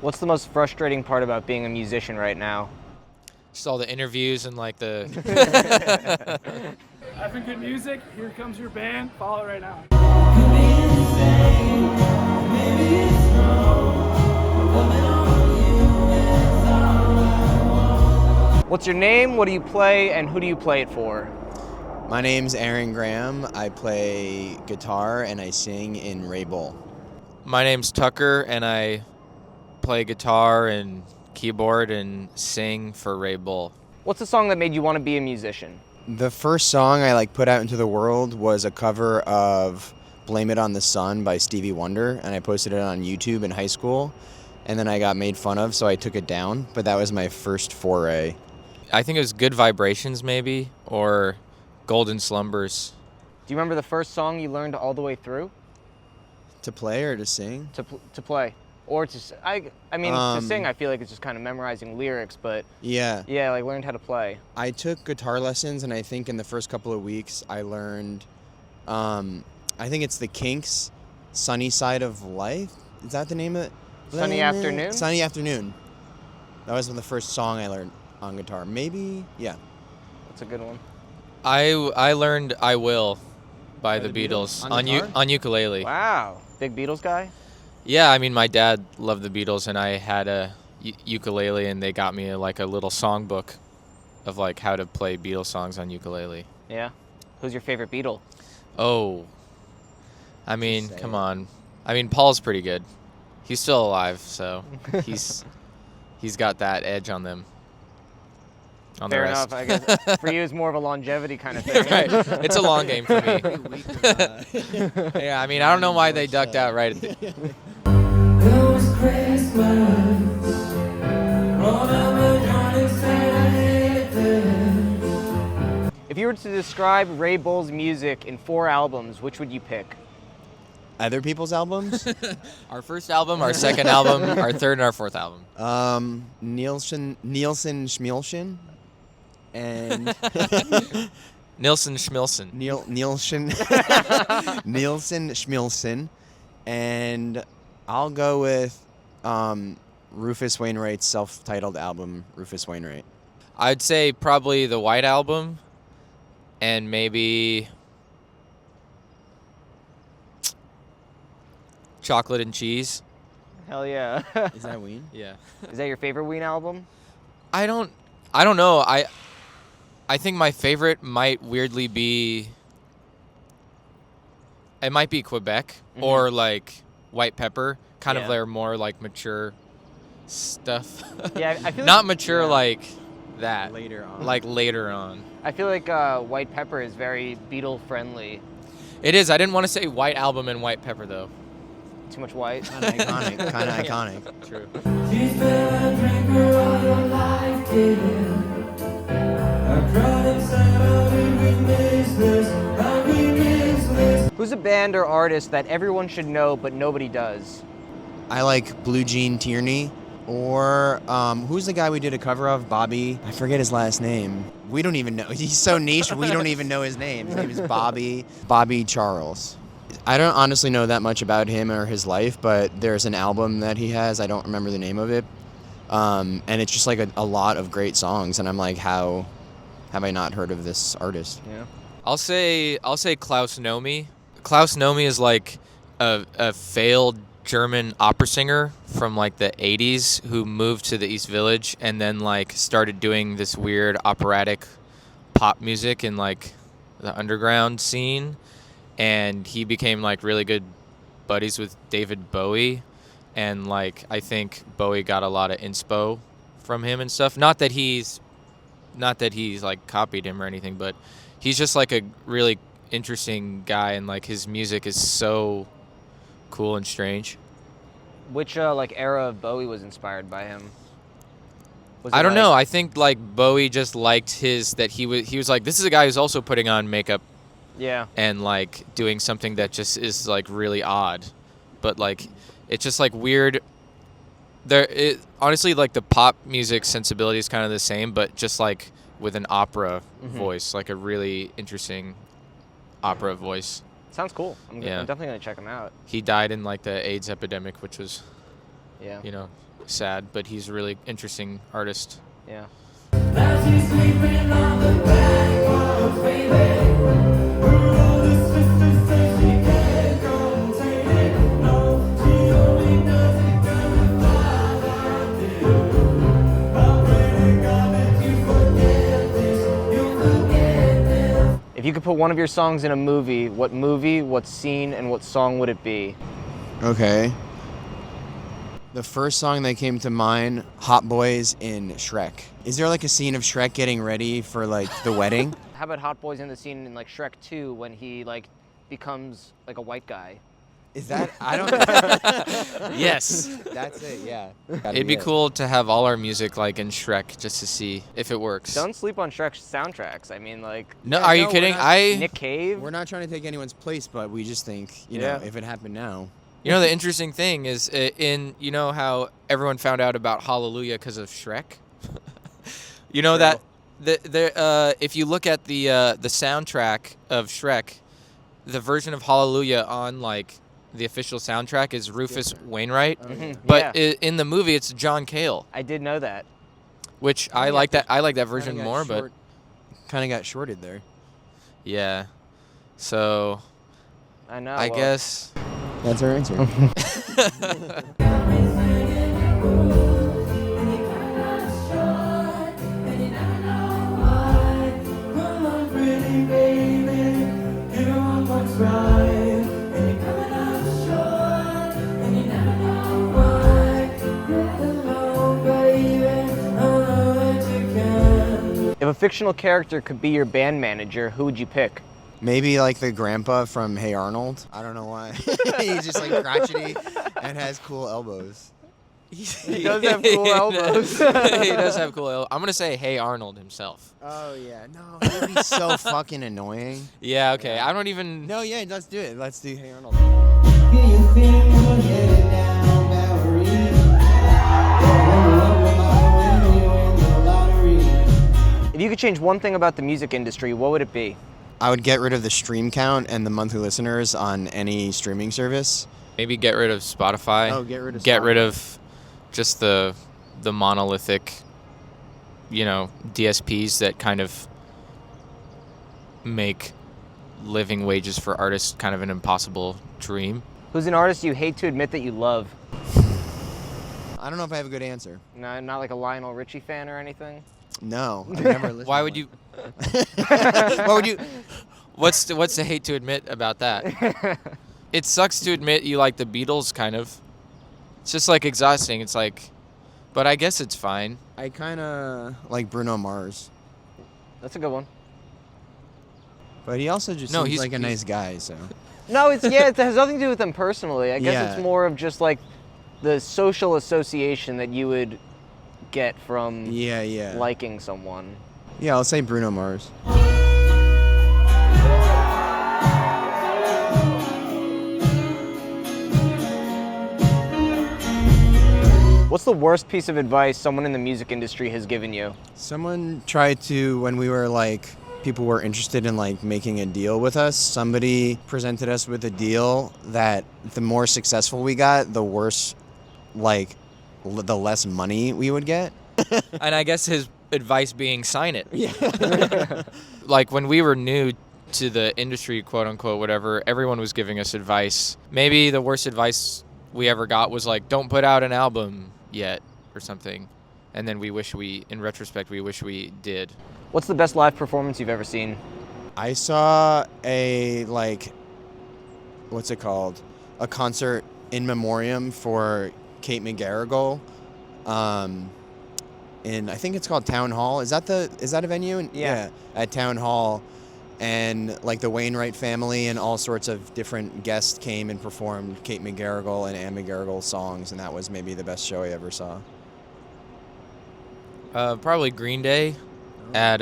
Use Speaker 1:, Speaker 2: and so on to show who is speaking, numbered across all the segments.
Speaker 1: What's the most frustrating part about being a musician right now?
Speaker 2: Just all the interviews and like the.
Speaker 3: Having good music, here comes your band, follow it right now.
Speaker 1: What's your name, what do you play, and who do you play it for?
Speaker 4: My name's Aaron Graham. I play guitar and I sing in Ray Bull.
Speaker 2: My name's Tucker, and I play guitar and keyboard and sing for Ray Bull.
Speaker 1: What's the song that made you want to be a musician?
Speaker 4: The first song I put out into the world was a cover of Blame It on the Sun by Stevie Wonder, and I posted it on YouTube in high school, and then I got made fun of, so I took it down, but that was my first foray.
Speaker 2: I think it was Good Vibrations maybe, or Golden Slumbers.
Speaker 1: Do you remember the first song you learned all the way through?
Speaker 4: To play or to sing?
Speaker 1: To play. Or to to sing, I feel like it's just kind of memorizing lyrics, but
Speaker 4: Yeah.
Speaker 1: learned how to play.
Speaker 4: I took guitar lessons, and I think in the first couple of weeks I learned, I think it's the Kinks' Sunny Side of Life. Is that the name of it?
Speaker 1: Sunny Afternoon?
Speaker 4: Sunny Afternoon. That was the first song I learned on guitar. Maybe, yeah.
Speaker 1: That's a good one.
Speaker 2: I learned I Will by the
Speaker 4: the
Speaker 2: Beatles
Speaker 4: Beatles? On guitar?
Speaker 2: on ukulele.
Speaker 1: Wow. Big Beatles guy?
Speaker 2: Yeah, I mean, my dad loved the Beatles, and I had a ukulele, and they got me a little songbook of how to play Beatles songs on ukulele.
Speaker 1: Yeah. Who's your favorite Beatle?
Speaker 2: Oh, I mean,
Speaker 4: Just say
Speaker 2: come
Speaker 4: it.
Speaker 2: on. I mean, Paul's pretty good. He's still alive, so he's got that edge on them. On
Speaker 1: Fair
Speaker 2: the rest.
Speaker 1: enough. I guess for you, it's more of a longevity kind of thing.
Speaker 2: Right. It's a long game for me. Yeah, I mean, I don't know why they ducked out right at the...
Speaker 1: If you were to describe Ray Bull's music in 4 albums, which would you pick?
Speaker 4: Other people's albums?
Speaker 2: Our first album, our second album, our third and our fourth album.
Speaker 4: Nielsen Schmielsen, and
Speaker 2: Nilsson Schmilson.
Speaker 4: Nielsen Schmielsen, and I'll go with Rufus Wainwright's self-titled album, Rufus Wainwright.
Speaker 2: I'd say probably the White Album, and maybe Chocolate and Cheese.
Speaker 1: Hell yeah.
Speaker 4: Is that Ween?
Speaker 2: Yeah.
Speaker 1: Is that your favorite Ween album?
Speaker 2: I don't know. I think my favorite might weirdly be. It might be Quebec or White Pepper, kind of
Speaker 1: Yeah.
Speaker 2: their more mature stuff.
Speaker 1: Yeah, I feel
Speaker 2: Not mature like that.
Speaker 4: Later on.
Speaker 2: Later on.
Speaker 1: I feel like White Pepper is very Beatle friendly.
Speaker 2: It is. I didn't want to say White Album and White Pepper though.
Speaker 1: Too much white.
Speaker 4: Kind of iconic.
Speaker 2: True.
Speaker 5: She's been a drinker all your life, dear. I cried and said, how did we miss this? How did we miss this?
Speaker 1: Who's a band or artist that everyone should know but nobody does?
Speaker 4: I like Blue Jean Tierney, or who's the guy we did a cover of? Bobby. I forget his last name. We don't even know. He's so niche. We don't even know his name. His name is Bobby Charles. I don't honestly know that much about him or his life, but there's an album that he has. I don't remember the name of it. And it's just a lot of great songs. And I'm like, how have I not heard of this artist?
Speaker 1: Yeah.
Speaker 2: I'll say Klaus Nomi. Klaus Nomi is a failed German opera singer from the 80s who moved to the East Village and then started doing this weird operatic pop music in the underground scene, and he became really good buddies with David Bowie, and I think Bowie got a lot of inspo from him and stuff. Not that he's copied him or anything, but he's just a really interesting guy, and his music is so cool and strange.
Speaker 1: Which era of Bowie was inspired by him? Was
Speaker 2: I
Speaker 1: it,
Speaker 2: don't know. I think Bowie just liked he was like, this is a guy who's also putting on makeup
Speaker 1: Yeah.
Speaker 2: and doing something that just is really odd, but it's just weird. Honestly, the pop music sensibility is kind of the same, but just with an opera voice, a really interesting opera voice.
Speaker 1: Sounds cool. I'm
Speaker 2: Yeah.
Speaker 1: definitely gonna check him out.
Speaker 2: He died in the AIDS epidemic, which was,
Speaker 1: Yeah.
Speaker 2: sad, but he's a really interesting artist.
Speaker 1: Yeah.
Speaker 5: Now she's sleeping on the back, baby. Her older sister says she can't contain it. No, she only does it 'cause her father did. I pray to God that you forget this, you forget this.
Speaker 1: If you could put one of your songs in a movie, what scene, and what song would it be?
Speaker 4: Okay. The first song that came to mind, Hot Boys in Shrek. Is there like a scene of Shrek getting ready for like the wedding?
Speaker 1: How about Hot Boys in the scene in like Shrek 2 when he like becomes like a white guy?
Speaker 4: Is that, I don't know.
Speaker 2: Yes.
Speaker 4: That's it, yeah.
Speaker 2: It'd be cool to have all our music like in Shrek just to see if it works.
Speaker 1: Don't sleep on Shrek's soundtracks. I mean, like
Speaker 2: No,
Speaker 4: Yeah,
Speaker 2: are you
Speaker 4: no, we're
Speaker 2: kidding?
Speaker 4: not-
Speaker 1: Nick Cave.
Speaker 4: We're not trying to take anyone's place, but we just think, you
Speaker 1: Yeah.
Speaker 4: know, if it happened now.
Speaker 2: You know, the interesting thing is you know how everyone found out about Hallelujah because of Shrek? You know that if you look at the soundtrack of Shrek, the version of Hallelujah on like the official soundtrack is Rufus Wainwright, but
Speaker 1: Yeah.
Speaker 2: in the movie it's John Cale,
Speaker 1: I did know that.
Speaker 2: which I like that version more, but
Speaker 4: kind of got shorted there.
Speaker 2: yeah. So
Speaker 1: I know.
Speaker 2: I
Speaker 1: well,
Speaker 2: guess
Speaker 4: That's our answer.
Speaker 1: If a fictional character could be your band manager, who would you pick?
Speaker 4: Maybe like the grandpa from Hey Arnold. I don't know why. He's just like crotchety and has cool elbows.
Speaker 1: He does have cool elbows.
Speaker 2: He does have cool elbows. I'm gonna say Hey Arnold himself.
Speaker 4: Oh yeah, no, he would be so fucking annoying.
Speaker 2: Yeah, okay. I don't even.
Speaker 4: No, yeah, let's do it. Let's do Hey Arnold.
Speaker 1: If you could change one thing about the music industry, what would it be?
Speaker 4: I would get rid of the stream count and the monthly listeners on any streaming service.
Speaker 2: Maybe get rid of Spotify.
Speaker 4: Oh, get rid of
Speaker 2: Get rid
Speaker 4: Spotify.
Speaker 2: of just the monolithic, you know, DSPs that kind of make living wages for artists kind of an impossible dream.
Speaker 1: Who's an artist you hate to admit that you love?
Speaker 4: I don't know if I have a good answer.
Speaker 1: No, not like a Lionel Richie fan or anything?
Speaker 4: No, I've never listened.
Speaker 2: Why
Speaker 4: to
Speaker 2: would
Speaker 4: one.
Speaker 2: you?
Speaker 4: What would you?
Speaker 2: What's the hate to admit about that? It sucks to admit you like the Beatles, kind of. It's just like exhausting. It's like, but I guess it's fine.
Speaker 4: I kind of like Bruno Mars,
Speaker 1: That's a good one.
Speaker 4: but he also just
Speaker 2: No,
Speaker 4: seems
Speaker 2: he's-
Speaker 4: like a
Speaker 2: he's-
Speaker 4: nice guy. So
Speaker 1: No, it has nothing to do with them personally. I guess
Speaker 4: Yeah.
Speaker 1: it's more of just like the social association that you would get from
Speaker 4: yeah.
Speaker 1: liking someone.
Speaker 4: Yeah, I'll say Bruno Mars.
Speaker 1: What's the worst piece of advice someone in the music industry has given you?
Speaker 4: Someone tried to, when we were like, people were interested in like making a deal with us, somebody presented us with a deal that the more successful we got, the worse, like, the less money we would get.
Speaker 2: And I guess his advice being sign it. Yeah. Like when we were new to the industry, quote unquote, whatever, everyone was giving us advice. Maybe the worst advice we ever got was like, don't put out an album yet or something. And then in retrospect, we wish we did.
Speaker 1: What's the best live performance you've ever seen?
Speaker 4: I saw a, like, what's it called? A concert in memoriam for Kate McGarrigle. I think it's called Town Hall. Is that a venue?
Speaker 1: Yeah.
Speaker 4: At Town Hall. And like the Wainwright family and all sorts of different guests came and performed Kate McGarrigle and Anne McGarrigle songs, and that was maybe the best show I ever saw.
Speaker 2: Probably Green Day at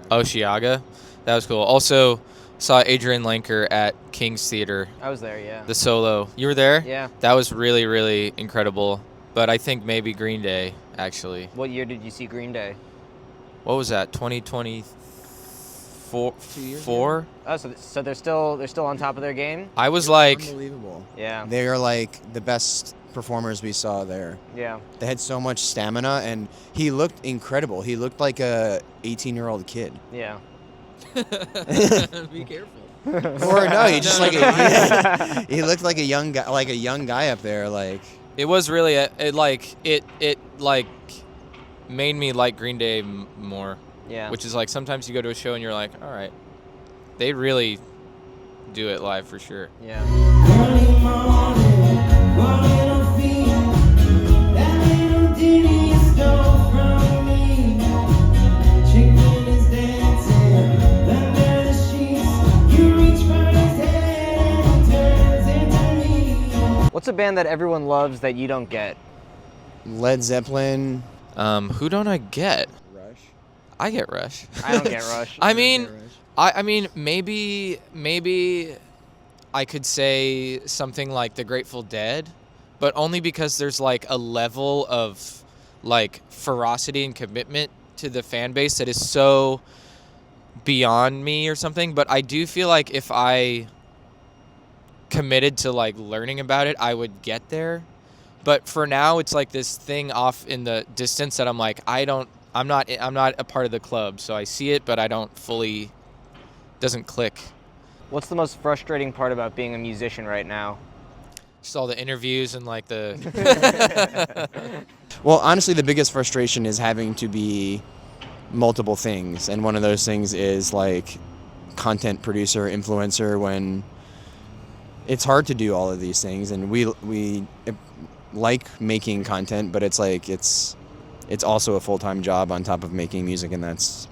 Speaker 2: Osheaga. That was cool. Also saw Adrianne Lenker at King's Theater,
Speaker 1: I was there, yeah.
Speaker 2: the solo. You were there?
Speaker 1: Yeah.
Speaker 2: That was really, really incredible. But I think maybe Green Day, actually.
Speaker 1: What year did you see Green Day?
Speaker 2: What was that? 2024?
Speaker 4: 2 years
Speaker 2: Four?
Speaker 1: Oh, so they're still on top of their game?
Speaker 2: I was like,
Speaker 4: Unbelievable.
Speaker 1: Yeah.
Speaker 4: They are like the best performers we saw there.
Speaker 1: Yeah.
Speaker 4: They had so much stamina, and he looked incredible. He looked like a 18-year-old kid.
Speaker 1: Yeah.
Speaker 2: Be careful.
Speaker 4: Or no, he just he looked like a young guy up there. Like
Speaker 2: It was really it made me like Green Day more.
Speaker 1: Yeah.
Speaker 2: Which is like sometimes you go to a show and you're like, all right, they really do it live for sure.
Speaker 1: Yeah.
Speaker 5: Early morning, one little fiend, that little ditty you stole from me. Chicken is dancing under the sheets. You reach for his head and he turns into me.
Speaker 1: What's a band that everyone loves that you don't get?
Speaker 4: Led Zeppelin.
Speaker 2: Who don't I get?
Speaker 4: Rush.
Speaker 2: I get Rush.
Speaker 1: I don't get Rush.
Speaker 2: I mean, I mean, maybe I could say something like the Grateful Dead, but only because there's like a level of like ferocity and commitment to the fan base that is so beyond me or something. But I do feel like if I committed to like learning about it, I would get there. But for now, it's like this thing off in the distance that I'm like, I'm not a part of the club, so I see it, but I don't fully, doesn't click.
Speaker 1: What's the most frustrating part about being a musician right now?
Speaker 2: Just all the interviews and like the.
Speaker 4: Well, honestly, the biggest frustration is having to be multiple things, and one of those things is like content producer, influencer. When it's hard to do all of these things, and we like making content, but it's like it's also a full-time job on top of making music, and that's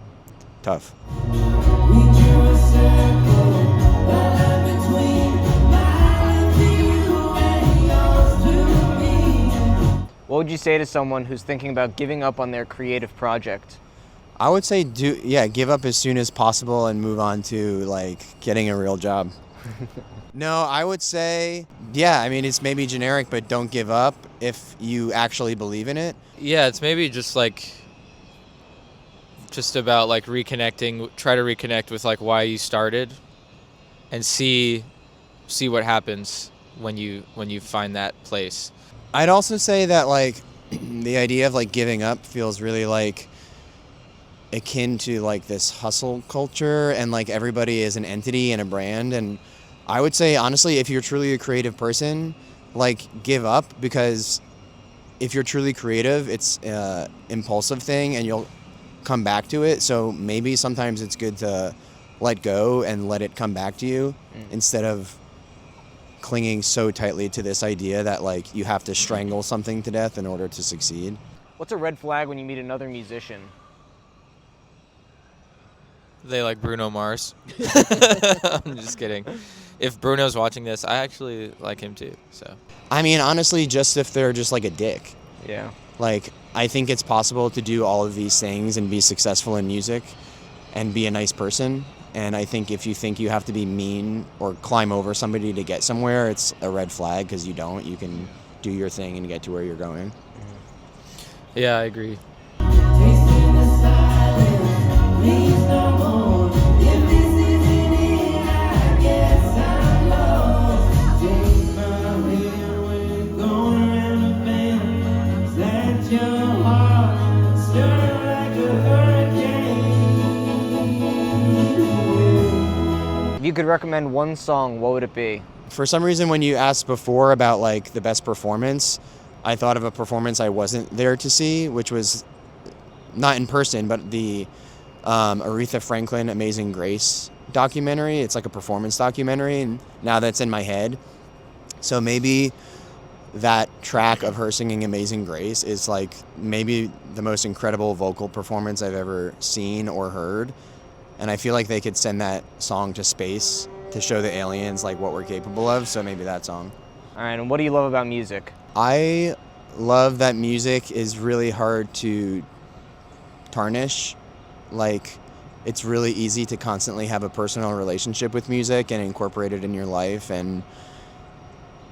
Speaker 4: tough.
Speaker 5: We drew a circle, the line between mine and you and yours to me.
Speaker 1: What would you say to someone who's thinking about giving up on their creative project?
Speaker 4: I would say give up as soon as possible and move on to like getting a real job. No, I would say, I mean, it's maybe generic, but don't give up if you actually believe in it.
Speaker 2: Yeah, it's maybe just about like reconnecting, try to reconnect with like why you started and see what happens when you find that place.
Speaker 4: I'd also say that like the idea of like giving up feels really like akin to like this hustle culture, and like everybody is an entity and a brand. And I would say honestly, if you're truly a creative person, like give up, because if you're truly creative, it's an impulsive thing and you'll come back to it. So maybe sometimes it's good to let go and let it come back to you instead of clinging so tightly to this idea that like you have to strangle something to death in order to succeed.
Speaker 1: What's a red flag when you meet another musician?
Speaker 2: They like Bruno Mars. I'm just kidding. If Bruno's watching this, I actually like him too. So.
Speaker 4: I mean, honestly, just if they're just like a dick.
Speaker 1: Yeah.
Speaker 4: Like, I think it's possible to do all of these things and be successful in music and be a nice person. And I think if you think you have to be mean or climb over somebody to get somewhere, it's a red flag, because you don't. You can do your thing and get to where you're going.
Speaker 2: Yeah, I agree.
Speaker 5: Tasting the silence, please no more. If this isn't it, I guess I'm lost. Take my hand when you're going around the bend. Let your heart stir like a hurricane.
Speaker 1: If you could recommend one song, what would it be?
Speaker 4: For some reason, when you asked before about like the best performance, I thought of a performance I wasn't there to see, which was not in person, but the Aretha Franklin Amazing Grace documentary. It's like a performance documentary, and now that's in my head. So maybe that track of her singing Amazing Grace is like maybe the most incredible vocal performance I've ever seen or heard. And I feel like they could send that song to space to show the aliens like what we're capable of. So maybe that song.
Speaker 1: All right, and what do you love about music?
Speaker 4: I love that music is really hard to tarnish. Like, it's really easy to constantly have a personal relationship with music and incorporate it in your life. And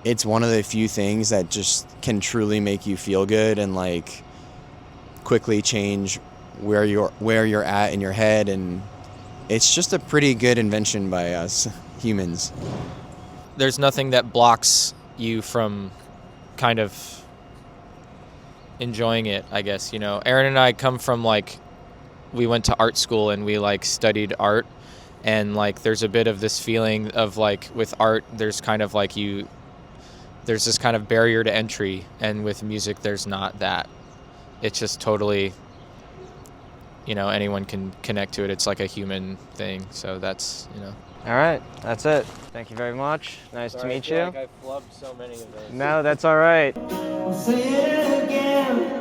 Speaker 4: it's one of the few things that just can truly make you feel good and like quickly change where you're at in your head. And it's just a pretty good invention by us humans.
Speaker 2: There's nothing that blocks you from kind of enjoying it, I guess. You know, Aaron and I come from like, we went to art school and we like studied art, and like there's a bit of this feeling of like with art there's kind of like there's this kind of barrier to entry, and with music there's not that. It's just totally, you know, anyone can connect to it. It's like a human thing. So that's, you know.
Speaker 1: All right, that's it. Thank you very much. Nice to meet you.
Speaker 2: I flubbed so many of those.
Speaker 1: No, that's all right.
Speaker 5: I'll say it again.